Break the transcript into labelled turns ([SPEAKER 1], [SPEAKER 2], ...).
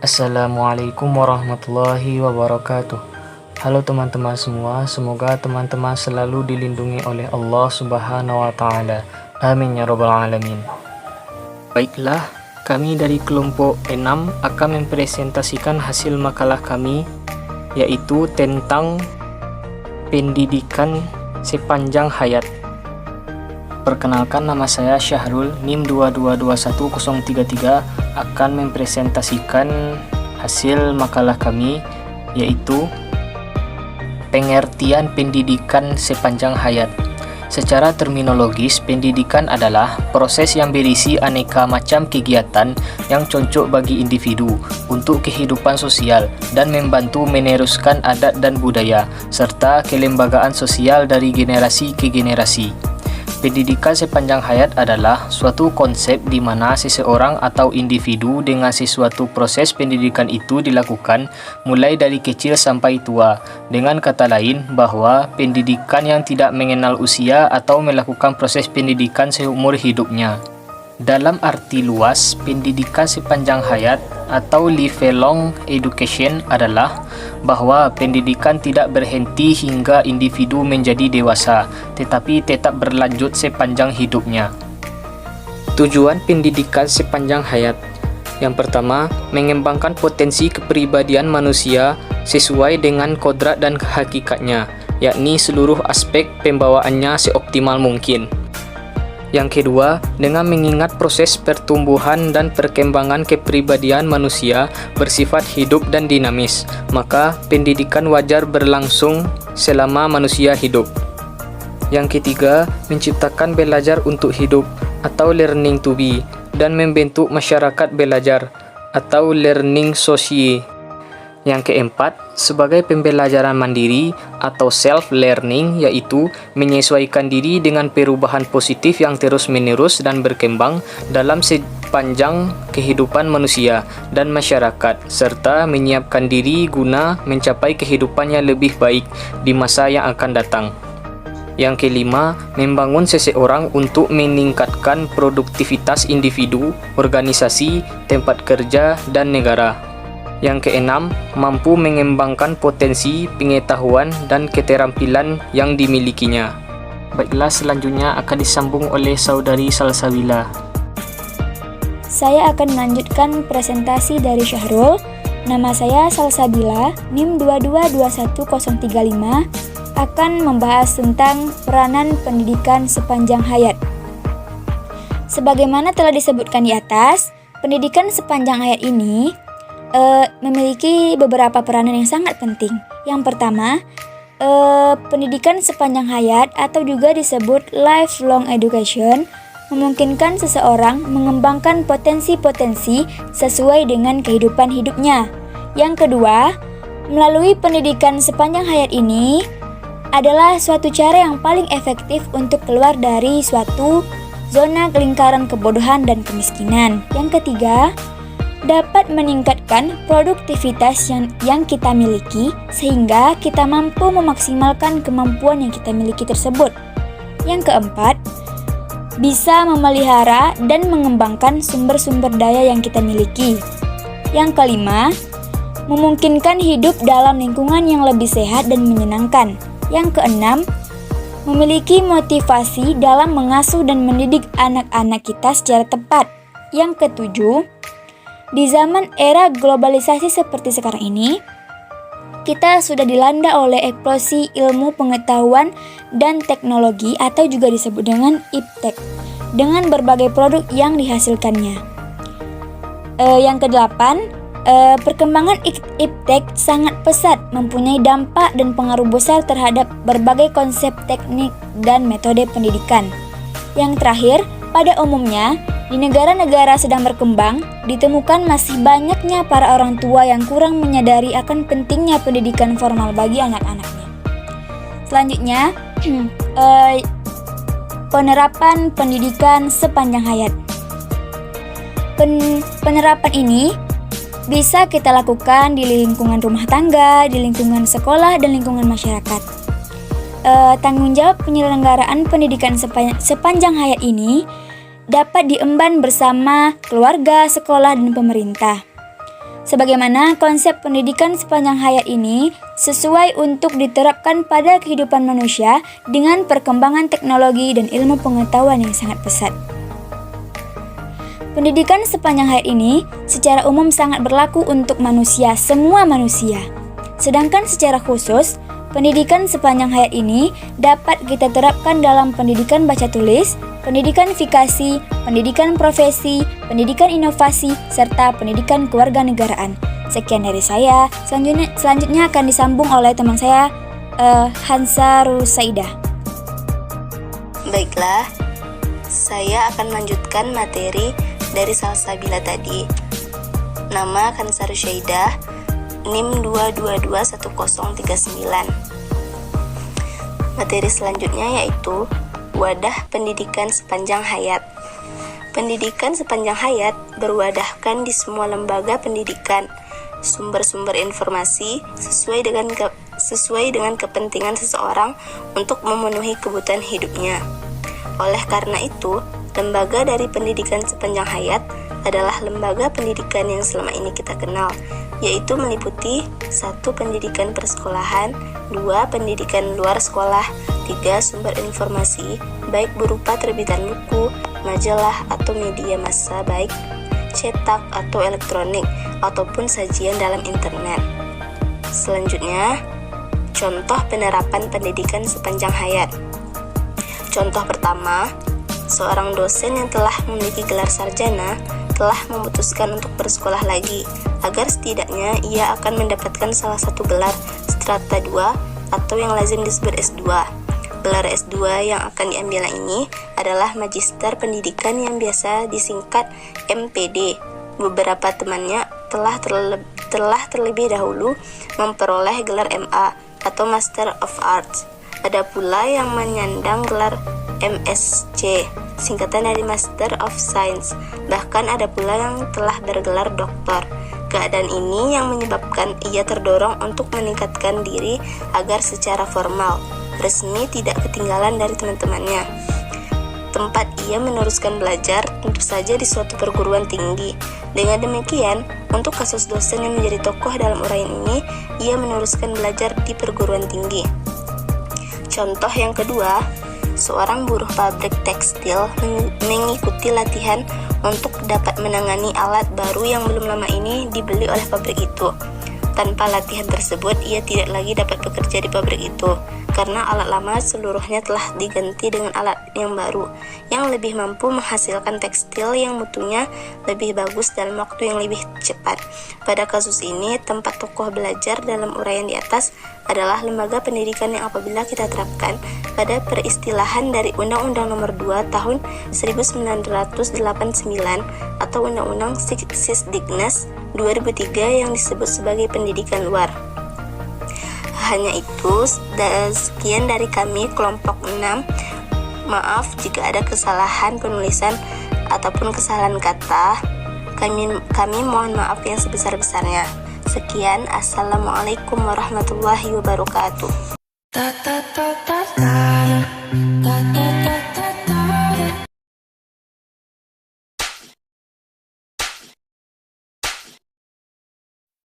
[SPEAKER 1] Assalamualaikum warahmatullahi wabarakatuh. Halo teman-teman semua, semoga teman-teman selalu dilindungi oleh Allah Subhanahu wa Ta'ala. Amin ya Rabbal Alamin. Baiklah, kami dari kelompok 6 akan mempresentasikan hasil makalah kami, yaitu tentang pendidikan sepanjang hayat. Perkenalkan, nama saya Syahrul, NIM 2221033, akan mempresentasikan hasil makalah kami, yaitu pengertian pendidikan sepanjang hayat. Secara terminologis, pendidikan adalah proses yang berisi aneka macam kegiatan yang cocok bagi individu untuk kehidupan sosial dan membantu meneruskan adat dan budaya, serta kelembagaan sosial dari generasi ke generasi. Pendidikan sepanjang hayat adalah suatu konsep di mana seseorang atau individu dengan sesuatu proses pendidikan itu dilakukan mulai dari kecil sampai tua. Dengan kata lain, bahwa pendidikan yang tidak mengenal usia atau melakukan proses pendidikan seumur hidupnya. Dalam arti luas, pendidikan sepanjang hayat atau lifelong education adalah bahwa pendidikan tidak berhenti hingga individu menjadi dewasa, tetapi tetap berlanjut sepanjang hidupnya. Tujuan pendidikan sepanjang hayat. Yang pertama, mengembangkan potensi kepribadian manusia sesuai dengan kodrat dan hakikatnya, yakni seluruh aspek pembawaannya seoptimal mungkin. Yang kedua, dengan mengingat proses pertumbuhan dan perkembangan kepribadian manusia bersifat hidup dan dinamis, maka pendidikan wajar berlangsung selama manusia hidup. Yang ketiga, menciptakan belajar untuk hidup atau learning to be, dan membentuk masyarakat belajar atau learning society. Yang keempat, sebagai pembelajaran mandiri atau self-learning, yaitu menyesuaikan diri dengan perubahan positif yang terus-menerus dan berkembang dalam sepanjang kehidupan manusia dan masyarakat, serta menyiapkan diri guna mencapai kehidupan yang lebih baik di masa yang akan datang. Yang kelima, membangun seseorang untuk meningkatkan produktivitas individu, organisasi, tempat kerja, dan negara. Yang keenam, mampu mengembangkan potensi, pengetahuan, dan keterampilan yang dimilikinya. Baiklah, selanjutnya akan disambung oleh Saudari Salsabila.
[SPEAKER 2] Saya akan melanjutkan presentasi dari Syahrul. Nama saya Salsabila, NIM 2221035, akan membahas tentang peranan pendidikan sepanjang hayat. Sebagaimana telah disebutkan di atas, pendidikan sepanjang hayat ini memiliki beberapa peranan yang sangat penting. Yang pertama, pendidikan sepanjang hayat atau juga disebut lifelong education memungkinkan seseorang mengembangkan potensi-potensi sesuai dengan kehidupan hidupnya. Yang kedua, melalui pendidikan sepanjang hayat ini adalah suatu cara yang paling efektif untuk keluar dari suatu zona lingkaran kebodohan dan kemiskinan. Yang ketiga, dapat meningkatkan produktivitas yang kita miliki sehingga kita mampu memaksimalkan kemampuan yang kita miliki tersebut. Yang keempat, bisa memelihara dan mengembangkan sumber-sumber daya yang kita miliki. Yang kelima, memungkinkan hidup dalam lingkungan yang lebih sehat dan menyenangkan. Yang keenam, memiliki motivasi dalam mengasuh dan mendidik anak-anak kita secara tepat. Yang ketujuh, di zaman era globalisasi seperti sekarang ini, kita sudah dilanda oleh eksplosi ilmu pengetahuan dan teknologi atau juga disebut dengan iptek, dengan berbagai produk yang dihasilkannya. Yang kedelapan, perkembangan iptek sangat pesat, mempunyai dampak dan pengaruh besar terhadap berbagai konsep teknik dan metode pendidikan. Yang terakhir, pada umumnya, di negara-negara sedang berkembang, ditemukan masih banyaknya para orang tua yang kurang menyadari akan pentingnya pendidikan formal bagi anak-anaknya. Selanjutnya, penerapan pendidikan sepanjang hayat. Penerapan ini bisa kita lakukan di lingkungan rumah tangga, di lingkungan sekolah, dan lingkungan masyarakat. tanggung jawab penyelenggaraan pendidikan sepanjang hayat ini dapat diemban bersama keluarga, sekolah, dan pemerintah. Sebagaimana konsep pendidikan sepanjang hayat ini sesuai untuk diterapkan pada kehidupan manusia dengan perkembangan teknologi dan ilmu pengetahuan yang sangat pesat. Pendidikan sepanjang hayat ini secara umum sangat berlaku untuk manusia, semua manusia. Sedangkan secara khusus, pendidikan sepanjang hayat ini dapat kita terapkan dalam pendidikan baca tulis, pendidikan fikasi, pendidikan profesi, pendidikan inovasi, serta pendidikan kewarganegaraan. Sekian dari saya. Selanjutnya akan disambung oleh teman saya, Hansa Rusaidah.
[SPEAKER 3] Baiklah, saya akan melanjutkan materi dari Salsabila tadi. Nama Hansa Rusaidah, NIM 2221039. Materi selanjutnya yaitu wadah pendidikan sepanjang hayat. Pendidikan sepanjang hayat berwadahkan di semua lembaga pendidikan, sumber-sumber informasi sesuai dengan kepentingan seseorang untuk memenuhi kebutuhan hidupnya. Oleh karena itu, lembaga dari pendidikan sepanjang hayat adalah lembaga pendidikan yang selama ini kita kenal, yaitu meliputi 1. Pendidikan persekolahan, 2. Pendidikan luar sekolah, 3. Sumber informasi, baik berupa terbitan buku, majalah, atau media massa baik cetak atau elektronik, ataupun sajian dalam internet. Selanjutnya, contoh penerapan pendidikan sepanjang hayat. Contoh pertama, seorang dosen yang telah memiliki gelar sarjana telah memutuskan untuk bersekolah lagi, agar setidaknya ia akan mendapatkan salah satu gelar strata 2 atau yang lazim disebut S2. Gelar S2 yang akan diambil ini adalah Magister Pendidikan yang biasa disingkat MPD. Beberapa temannya telah terlebih dahulu memperoleh gelar MA atau Master of Arts. Ada pula yang menyandang gelar MSc, singkatan dari Master of Science. Bahkan ada pula yang telah bergelar doktor. Keadaan ini yang menyebabkan ia terdorong untuk meningkatkan diri agar secara formal, resmi tidak ketinggalan dari teman-temannya. Tempat ia meneruskan belajar tentu saja di suatu perguruan tinggi. Dengan demikian, untuk kasus dosen yang menjadi tokoh dalam uraian ini, ia meneruskan belajar di perguruan tinggi. Contoh yang kedua, seorang buruh pabrik tekstil mengikuti latihan untuk dapat menangani alat baru yang belum lama ini dibeli oleh pabrik itu. Tanpa latihan tersebut, ia tidak lagi dapat bekerja di pabrik itu, karena alat lama seluruhnya telah diganti dengan alat yang baru, yang lebih mampu menghasilkan tekstil yang mutunya lebih bagus dalam waktu yang lebih cepat. Pada kasus ini, tempat tokoh belajar dalam uraian di atas adalah lembaga pendidikan yang apabila kita terapkan pada peristilahan dari Undang-Undang Nomor 2 Tahun 1989 atau Undang-Undang Sisdiknas 2003 yang disebut sebagai pendidikan luar. Hanya itu, sekian dari kami kelompok 6. Maaf jika ada kesalahan penulisan ataupun kesalahan kata. Kami mohon maaf yang sebesar-besarnya. Sekian, assalamualaikum warahmatullahi wabarakatuh.